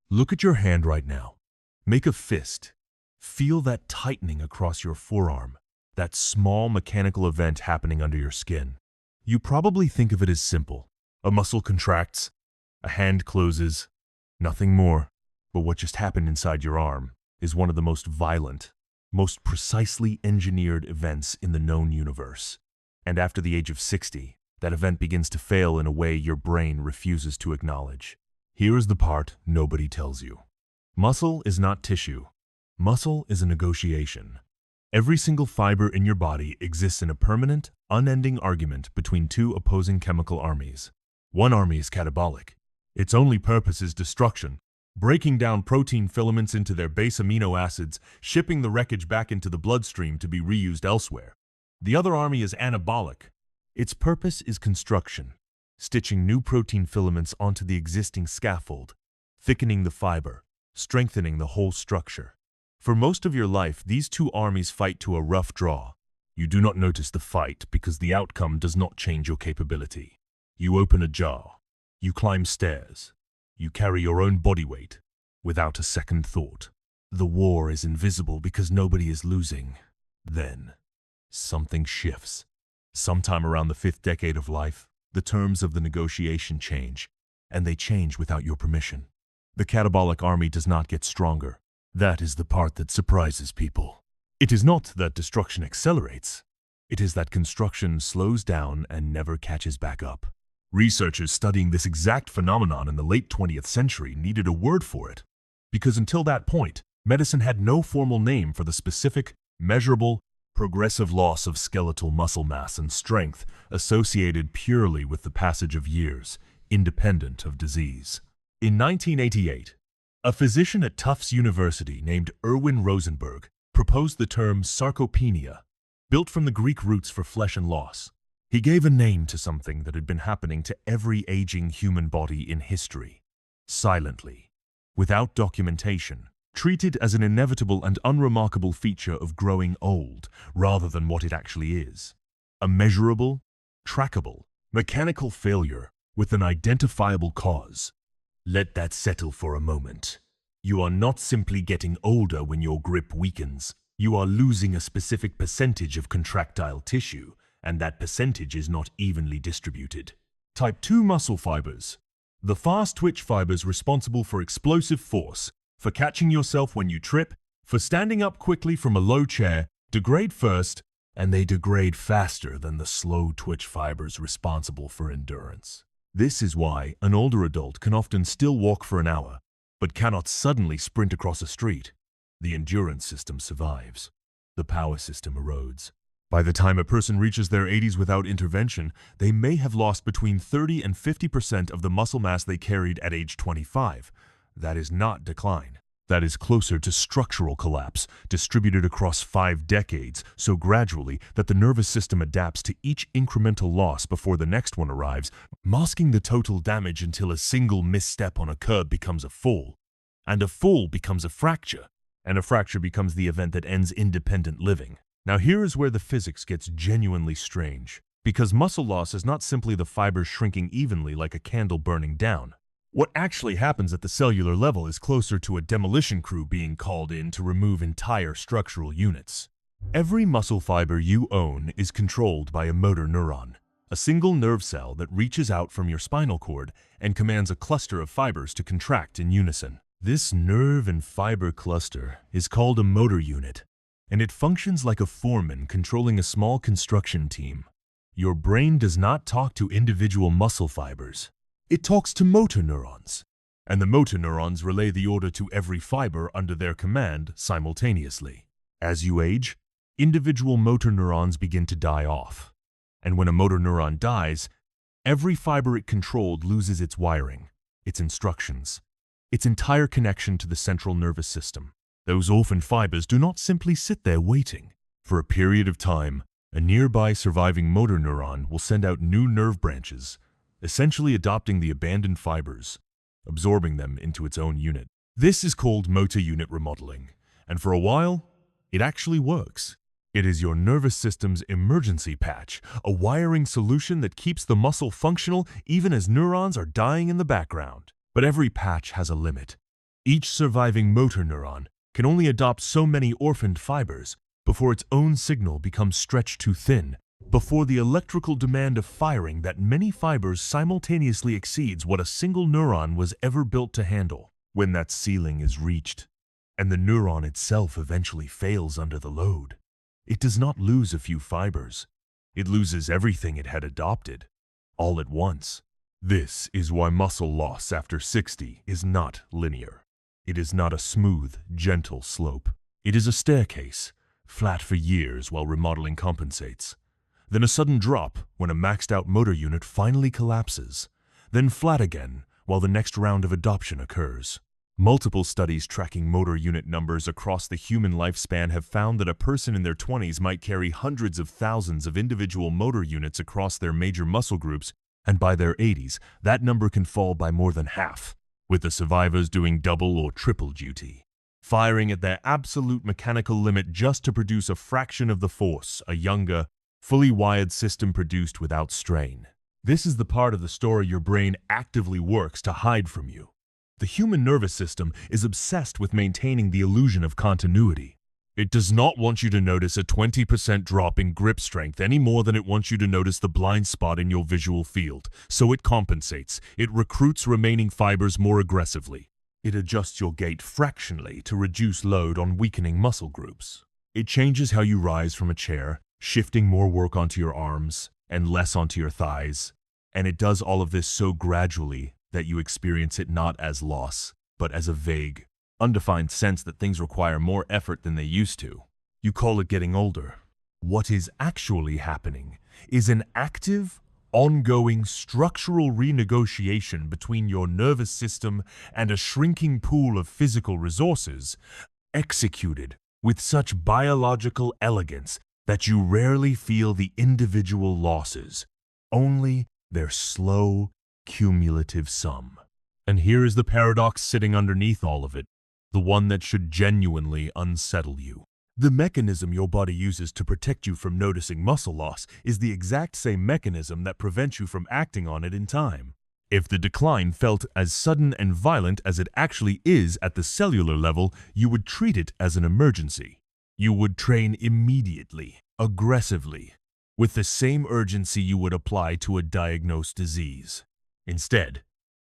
Look at your hand right now. Make a fist. Feel that tightening across your forearm, that small mechanical event happening under your skin. You probably think of it as simple. A muscle contracts, a hand closes, nothing more. But what just happened inside your arm is one of the most violent, most precisely engineered events in the known universe. And after the age of 60, that event begins to fail in a way your brain refuses to acknowledge. Here is the part nobody tells you. Muscle is not tissue. Muscle is a negotiation. Every single fiber in your body exists in a permanent, unending argument between two opposing chemical armies. One army is catabolic. Its only purpose is destruction, breaking down protein filaments into their base amino acids, shipping the wreckage back into the bloodstream to be reused elsewhere. The other army is anabolic. Its purpose is construction, stitching new protein filaments onto the existing scaffold, thickening the fiber, strengthening the whole structure. For most of your life, these two armies fight to a rough draw. You do not notice the fight because the outcome does not change your capability. You open a jar. You climb stairs. You carry your own body weight without a second thought. The war is invisible because nobody is losing. Then, something shifts. Sometime around the 5th decade of life, the terms of the negotiation change, and they change without your permission. The catabolic army does not get stronger. That is the part that surprises people. It is not that destruction accelerates. It is that construction slows down and never catches back up. Researchers studying this exact phenomenon in the late 20th century needed a word for it, because until that point, medicine had no formal name for the specific, measurable, progressive loss of skeletal muscle mass and strength associated purely with the passage of years, independent of disease. In 1988, a physician at Tufts University named Erwin Rosenberg proposed the term sarcopenia, built from the Greek roots for flesh and loss. He gave a name to something that had been happening to every aging human body in history, silently, without documentation, treated as an inevitable and unremarkable feature of growing old rather than what it actually is. A measurable, trackable, mechanical failure with an identifiable cause. Let that settle for a moment. You are not simply getting older when your grip weakens. You are losing a specific percentage of contractile tissue, and that percentage is not evenly distributed. Type 2 muscle fibers. The fast twitch fibers responsible for explosive force, for catching yourself when you trip, for standing up quickly from a low chair, degrade first, and they degrade faster than the slow twitch fibers responsible for endurance. This is why an older adult can often still walk for an hour, but cannot suddenly sprint across a street. The endurance system survives. The power system erodes. By the time a person reaches their 80s without intervention, they may have lost between 30 and 50% of the muscle mass they carried at age 25. That is not decline. That is closer to structural collapse, distributed across 5 decades, so gradually that the nervous system adapts to each incremental loss before the next one arrives, masking the total damage until a single misstep on a curb becomes a fall, and a fall becomes a fracture, and a fracture becomes the event that ends independent living. Now here is where the physics gets genuinely strange, because muscle loss is not simply the fibers shrinking evenly like a candle burning down. What actually happens at the cellular level is closer to a demolition crew being called in to remove entire structural units. Every muscle fiber you own is controlled by a motor neuron, a single nerve cell that reaches out from your spinal cord and commands a cluster of fibers to contract in unison. This nerve and fiber cluster is called a motor unit, and it functions like a foreman controlling a small construction team. Your brain does not talk to individual muscle fibers. It talks to motor neurons, and the motor neurons relay the order to every fiber under their command simultaneously. As you age, individual motor neurons begin to die off, and when a motor neuron dies, every fiber it controlled loses its wiring, its instructions, its entire connection to the central nervous system. Those orphan fibers do not simply sit there waiting. For a period of time, a nearby surviving motor neuron will send out new nerve branches, essentially adopting the abandoned fibers, absorbing them into its own unit. This is called motor unit remodeling, and for a while, it actually works. It is your nervous system's emergency patch, a wiring solution that keeps the muscle functional even as neurons are dying in the background. But every patch has a limit. Each surviving motor neuron can only adopt so many orphaned fibers before its own signal becomes stretched too thin, before the electrical demand of firing that many fibers simultaneously exceeds what a single neuron was ever built to handle. When that ceiling is reached, and the neuron itself eventually fails under the load, it does not lose a few fibers. It loses everything it had adopted, all at once. This is why muscle loss after 60 is not linear. It is not a smooth, gentle slope. It is a staircase, flat for years while remodeling compensates. Then a sudden drop when a maxed-out motor unit finally collapses. Then flat again while the next round of adoption occurs. Multiple studies tracking motor unit numbers across the human lifespan have found that a person in their 20s might carry hundreds of thousands of individual motor units across their major muscle groups, and by their 80s, that number can fall by more than half, with the survivors doing double or triple duty, firing at their absolute mechanical limit just to produce a fraction of the force a younger, fully wired system produced without strain. This is the part of the story your brain actively works to hide from you. The human nervous system is obsessed with maintaining the illusion of continuity. It does not want you to notice a 20% drop in grip strength any more than it wants you to notice the blind spot in your visual field. So it compensates. It recruits remaining fibers more aggressively. It adjusts your gait fractionally to reduce load on weakening muscle groups. It changes how you rise from a chair, shifting more work onto your arms and less onto your thighs. And it does all of this so gradually that you experience it not as loss, but as a vague, undefined sense that things require more effort than they used to. You call it getting older. What is actually happening is an active, ongoing structural renegotiation between your nervous system and a shrinking pool of physical resources, executed with such biological elegance that you rarely feel the individual losses, only their slow, cumulative sum. And here is the paradox sitting underneath all of it, the one that should genuinely unsettle you. The mechanism your body uses to protect you from noticing muscle loss is the exact same mechanism that prevents you from acting on it in time. If the decline felt as sudden and violent as it actually is at the cellular level, you would treat it as an emergency. You would train immediately, aggressively, with the same urgency you would apply to a diagnosed disease. Instead,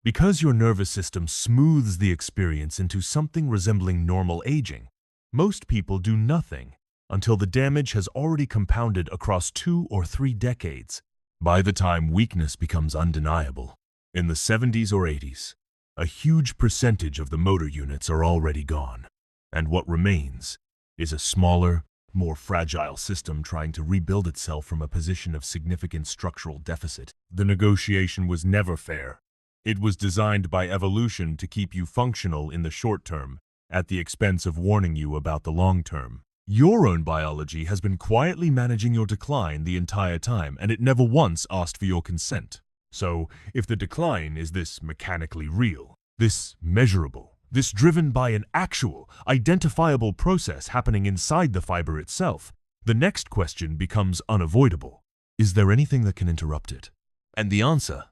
because your nervous system smooths the experience into something resembling normal aging, most people do nothing until the damage has already compounded across 2 or 3 decades. By the time weakness becomes undeniable, in the 70s or 80s, a huge percentage of the motor units are already gone, and what remains is a smaller, more fragile system trying to rebuild itself from a position of significant structural deficit. The negotiation was never fair. It was designed by evolution to keep you functional in the short term, at the expense of warning you about the long term. Your own biology has been quietly managing your decline the entire time, and it never once asked for your consent. So, if the decline is this mechanically real, this measurable, this driven by an actual, identifiable process happening inside the fiber itself, the next question becomes unavoidable. Is there anything that can interrupt it? And the answer,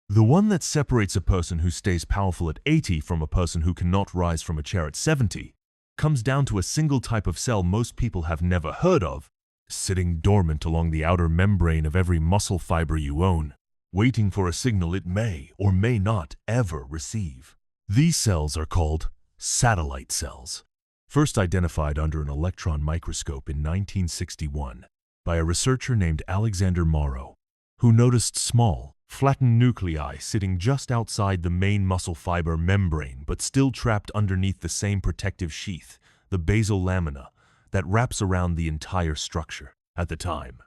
the one that separates a person who stays powerful at 80 from a person who cannot rise from a chair at 70, comes down to a single type of cell most people have never heard of, sitting dormant along the outer membrane of every muscle fiber you own, waiting for a signal it may or may not ever receive. These cells are called satellite cells, first identified under an electron microscope in 1961 by a researcher named Alexander Morrow, who noticed small, flattened nuclei sitting just outside the main muscle fiber membrane but still trapped underneath the same protective sheath, the basal lamina, that wraps around the entire structure. At the time,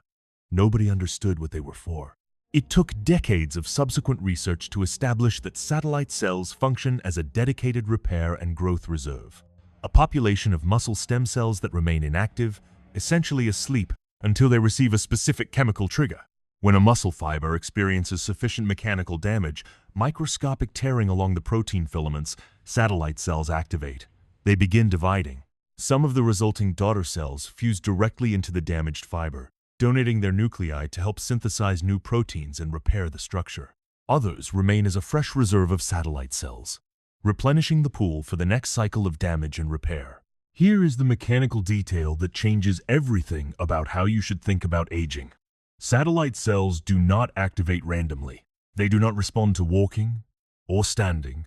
nobody understood what they were for. It took decades of subsequent research to establish that satellite cells function as a dedicated repair and growth reserve, a population of muscle stem cells that remain inactive, essentially asleep, until they receive a specific chemical trigger. When a muscle fiber experiences sufficient mechanical damage, microscopic tearing along the protein filaments, satellite cells activate. They begin dividing. Some of the resulting daughter cells fuse directly into the damaged fiber, donating their nuclei to help synthesize new proteins and repair the structure. Others remain as a fresh reserve of satellite cells, replenishing the pool for the next cycle of damage and repair. Here is the mechanical detail that changes everything about how you should think about aging. Satellite cells do not activate randomly. They do not respond to walking, or standing,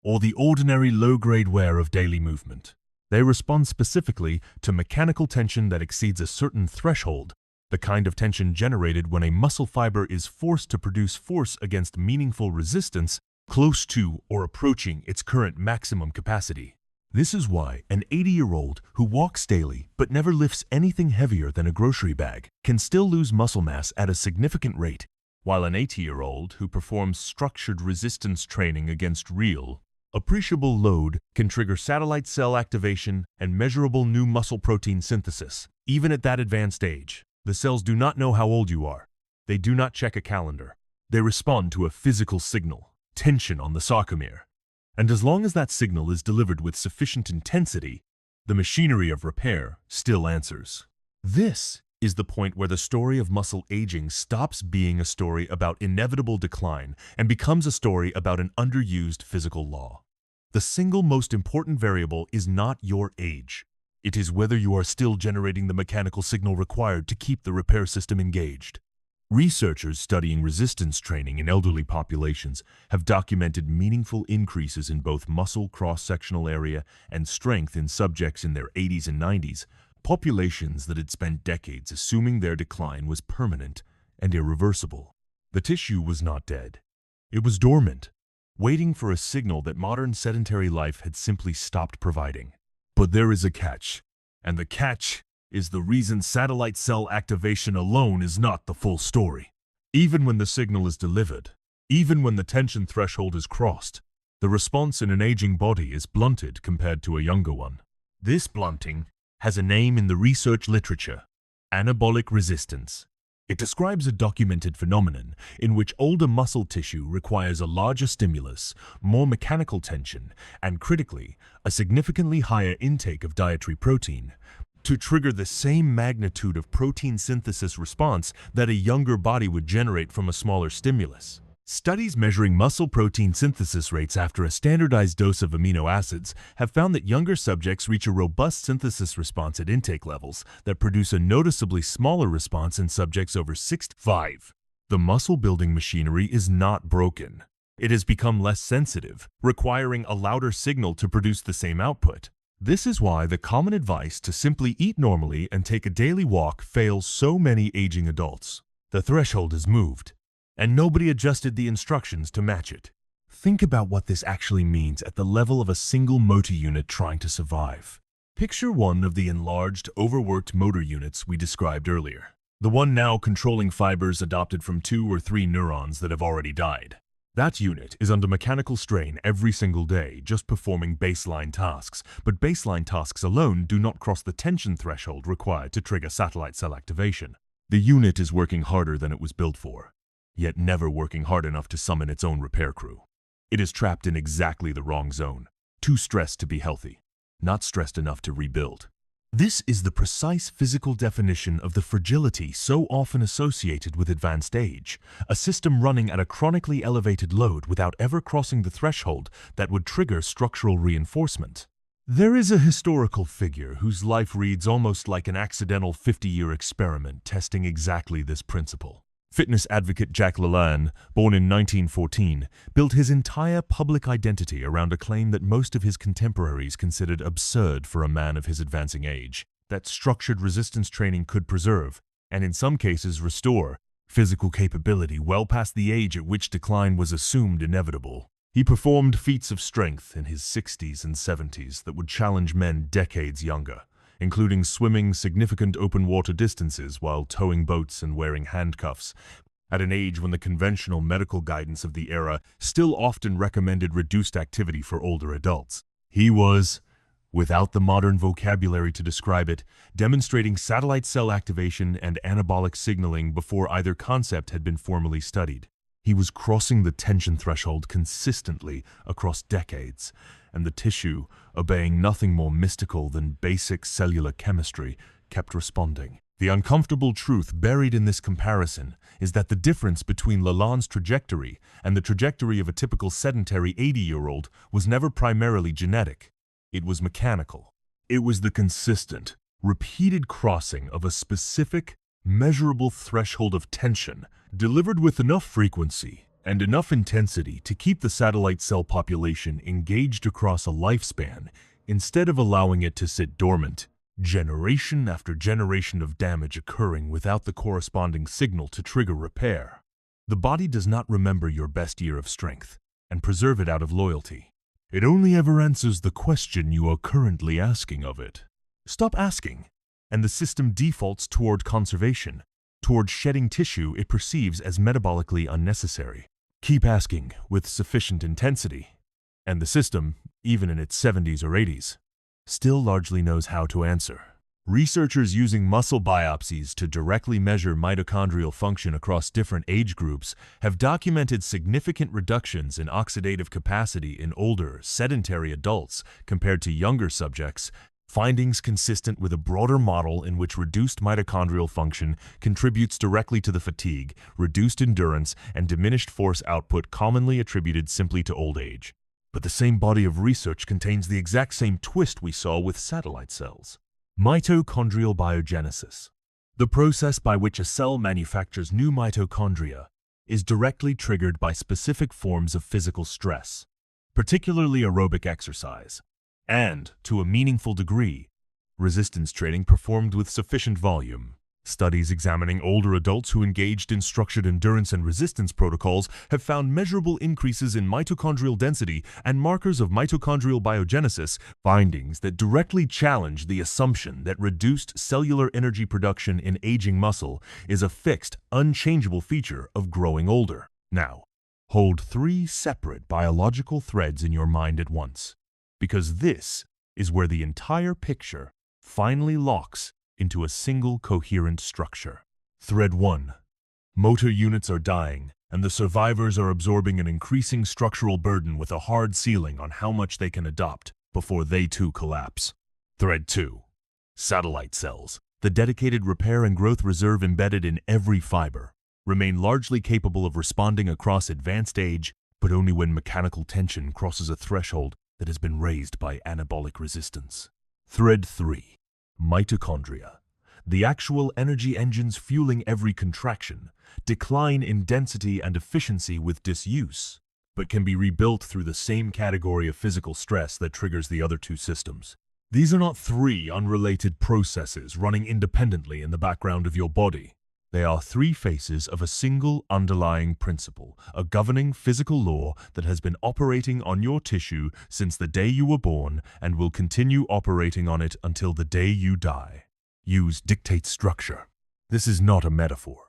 or the ordinary low-grade wear of daily movement. They respond specifically to mechanical tension that exceeds a certain threshold, the kind of tension generated when a muscle fiber is forced to produce force against meaningful resistance close to or approaching its current maximum capacity. This is why an 80-year-old who walks daily but never lifts anything heavier than a grocery bag can still lose muscle mass at a significant rate, while an 80-year-old who performs structured resistance training against real, appreciable load can trigger satellite cell activation and measurable new muscle protein synthesis. Even at that advanced age, the cells do not know how old you are. They do not check a calendar. They respond to a physical signal, tension on the sarcomere. And as long as that signal is delivered with sufficient intensity, the machinery of repair still answers. This is the point where the story of muscle aging stops being a story about inevitable decline and becomes a story about an underused physical law. The single most important variable is not your age. It is whether you are still generating the mechanical signal required to keep the repair system engaged. Researchers studying resistance training in elderly populations have documented meaningful increases in both muscle cross-sectional area and strength in subjects in their 80s and 90s, populations that had spent decades assuming their decline was permanent and irreversible. The tissue was not dead. It was dormant, waiting for a signal that modern sedentary life had simply stopped providing. But there is a catch, and the catch is the reason satellite cell activation alone is not the full story. Even when the signal is delivered, even when the tension threshold is crossed, the response in an aging body is blunted compared to a younger one. This blunting has a name in the research literature: anabolic resistance. It describes a documented phenomenon in which older muscle tissue requires a larger stimulus, more mechanical tension, and critically, a significantly higher intake of dietary protein to trigger the same magnitude of protein synthesis response that a younger body would generate from a smaller stimulus. Studies measuring muscle protein synthesis rates after a standardized dose of amino acids have found that younger subjects reach a robust synthesis response at intake levels that produce a noticeably smaller response in subjects over 65. The muscle-building machinery is not broken. It has become less sensitive, requiring a louder signal to produce the same output. This is why the common advice to simply eat normally and take a daily walk fails so many aging adults. The threshold is moved, and nobody adjusted the instructions to match it. Think about what this actually means at the level of a single motor unit trying to survive. Picture one of the enlarged, overworked motor units we described earlier. The one now controlling fibers adopted from 2 or 3 neurons that have already died. That unit is under mechanical strain every single day, just performing baseline tasks, but baseline tasks alone do not cross the tension threshold required to trigger satellite cell activation. The unit is working harder than it was built for, yet never working hard enough to summon its own repair crew. It is trapped in exactly the wrong zone, too stressed to be healthy, not stressed enough to rebuild. This is the precise physical definition of the fragility so often associated with advanced age, a system running at a chronically elevated load without ever crossing the threshold that would trigger structural reinforcement. There is a historical figure whose life reads almost like an accidental 50-year experiment testing exactly this principle. Fitness advocate Jack LaLanne, born in 1914, built his entire public identity around a claim that most of his contemporaries considered absurd for a man of his advancing age, that structured resistance training could preserve, and in some cases restore, physical capability well past the age at which decline was assumed inevitable. He performed feats of strength in his 60s and 70s that would challenge men decades younger, including swimming significant open water distances while towing boats and wearing handcuffs, at an age when the conventional medical guidance of the era still often recommended reduced activity for older adults. He was, without the modern vocabulary to describe it, demonstrating satellite cell activation and anabolic signaling before either concept had been formally studied. He was crossing the tension threshold consistently across decades, and the tissue, obeying nothing more mystical than basic cellular chemistry, kept responding. The uncomfortable truth buried in this comparison is that the difference between LaLanne's trajectory and the trajectory of a typical sedentary 80-year-old was never primarily genetic. It was mechanical. It was the consistent, repeated crossing of a specific, measurable threshold of tension delivered with enough frequency and enough intensity to keep the satellite cell population engaged across a lifespan instead of allowing it to sit dormant, generation after generation of damage occurring without the corresponding signal to trigger repair. The body does not remember your best year of strength and preserve it out of loyalty. It only ever answers the question you are currently asking of it. Stop asking, and the system defaults toward conservation, toward shedding tissue it perceives as metabolically unnecessary. Keep asking with sufficient intensity, and the system, even in its 70s or 80s, still largely knows how to answer. Researchers using muscle biopsies to directly measure mitochondrial function across different age groups have documented significant reductions in oxidative capacity in older, sedentary adults compared to younger subjects, findings consistent with a broader model in which reduced mitochondrial function contributes directly to the fatigue, reduced endurance, and diminished force output commonly attributed simply to old age. But the same body of research contains the exact same twist we saw with satellite cells. Mitochondrial biogenesis. The process by which a cell manufactures new mitochondria is directly triggered by specific forms of physical stress, particularly aerobic exercise, and, to a meaningful degree, resistance training performed with sufficient volume. Studies examining older adults who engaged in structured endurance and resistance protocols have found measurable increases in mitochondrial density and markers of mitochondrial biogenesis, findings that directly challenge the assumption that reduced cellular energy production in aging muscle is a fixed, unchangeable feature of growing older. Now, hold 3 separate biological threads in your mind at once, because this is where the entire picture finally locks into a single coherent structure. Thread 1. Motor units are dying, and the survivors are absorbing an increasing structural burden with a hard ceiling on how much they can adopt before they too collapse. Thread 2. Satellite cells, the dedicated repair and growth reserve embedded in every fiber, remain largely capable of responding across advanced age, but only when mechanical tension crosses a threshold that has been raised by anabolic resistance. Thread 3. Mitochondria, the actual energy engines fueling every contraction, decline in density and efficiency with disuse, but can be rebuilt through the same category of physical stress that triggers the other 2 systems. These are not 3 unrelated processes running independently in the background of your body. They are 3 faces of a single underlying principle, a governing physical law that has been operating on your tissue since the day you were born and will continue operating on it until the day you die. Use dictates structure. This is not a metaphor.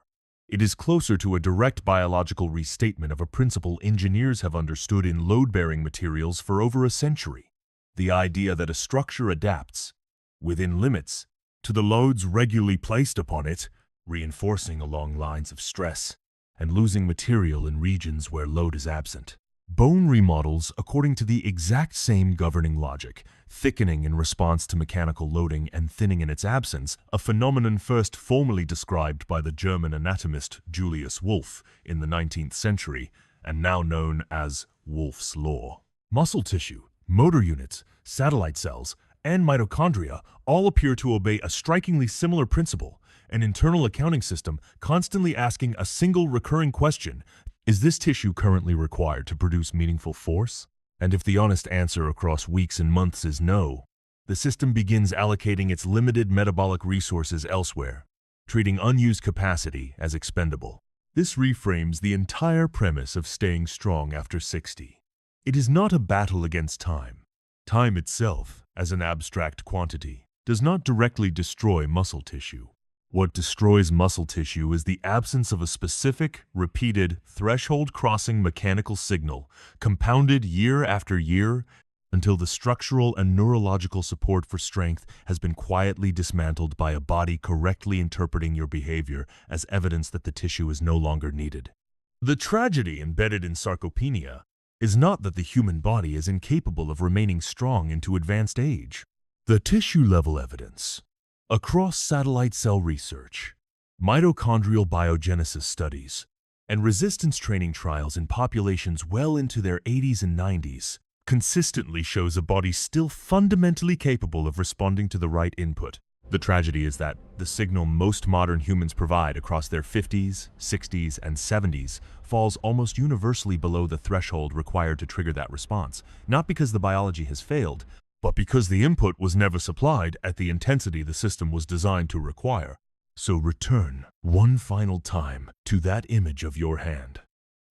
It is closer to a direct biological restatement of a principle engineers have understood in load-bearing materials for over a century. The idea that a structure adapts, within limits, to the loads regularly placed upon it, reinforcing along lines of stress, and losing material in regions where load is absent. Bone remodels according to the exact same governing logic, thickening in response to mechanical loading and thinning in its absence, a phenomenon first formally described by the German anatomist Julius Wolff in the 19th century, and now known as Wolff's Law. Muscle tissue, motor units, satellite cells, and mitochondria all appear to obey a strikingly similar principle, an internal accounting system constantly asking a single recurring question: is this tissue currently required to produce meaningful force? And if the honest answer across weeks and months is no, the system begins allocating its limited metabolic resources elsewhere, treating unused capacity as expendable. This reframes the entire premise of staying strong after 60. It is not a battle against time. Time itself, as an abstract quantity, does not directly destroy muscle tissue. What destroys muscle tissue is the absence of a specific, repeated, threshold-crossing mechanical signal, compounded year after year, until the structural and neurological support for strength has been quietly dismantled by a body correctly interpreting your behavior as evidence that the tissue is no longer needed. The tragedy embedded in sarcopenia is not that the human body is incapable of remaining strong into advanced age. The tissue-level evidence, Across satellite cell research, mitochondrial biogenesis studies, and resistance training trials in populations well into their 80s and 90s consistently shows a body still fundamentally capable of responding to the right input. The tragedy is that the signal most modern humans provide across their 50s, 60s, and 70s falls almost universally below the threshold required to trigger that response, not because the biology has failed, but because the input was never supplied at the intensity the system was designed to require. So return one final time to that image of your hand,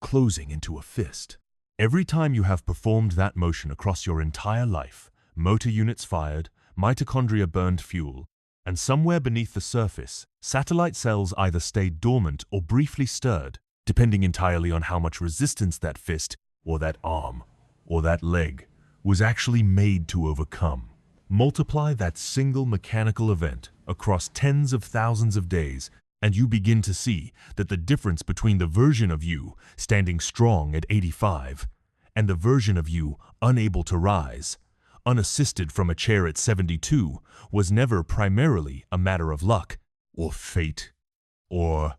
closing into a fist. Every time you have performed that motion across your entire life, motor units fired, mitochondria burned fuel, and somewhere beneath the surface, satellite cells either stayed dormant or briefly stirred, depending entirely on how much resistance that fist, or that arm, or that leg was actually made to overcome. Multiply that single mechanical event across tens of thousands of days, and you begin to see that the difference between the version of you standing strong at 85 and the version of you unable to rise, unassisted from a chair at 72, was never primarily a matter of luck, or fate, or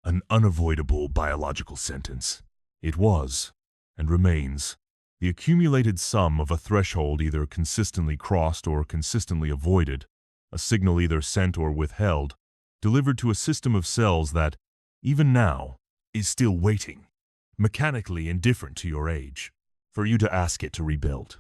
an unavoidable biological sentence. It was, and remains, the accumulated sum of a threshold either consistently crossed or consistently avoided, a signal either sent or withheld, delivered to a system of cells that, even now, is still waiting, mechanically indifferent to your age, for you to ask it to rebuild.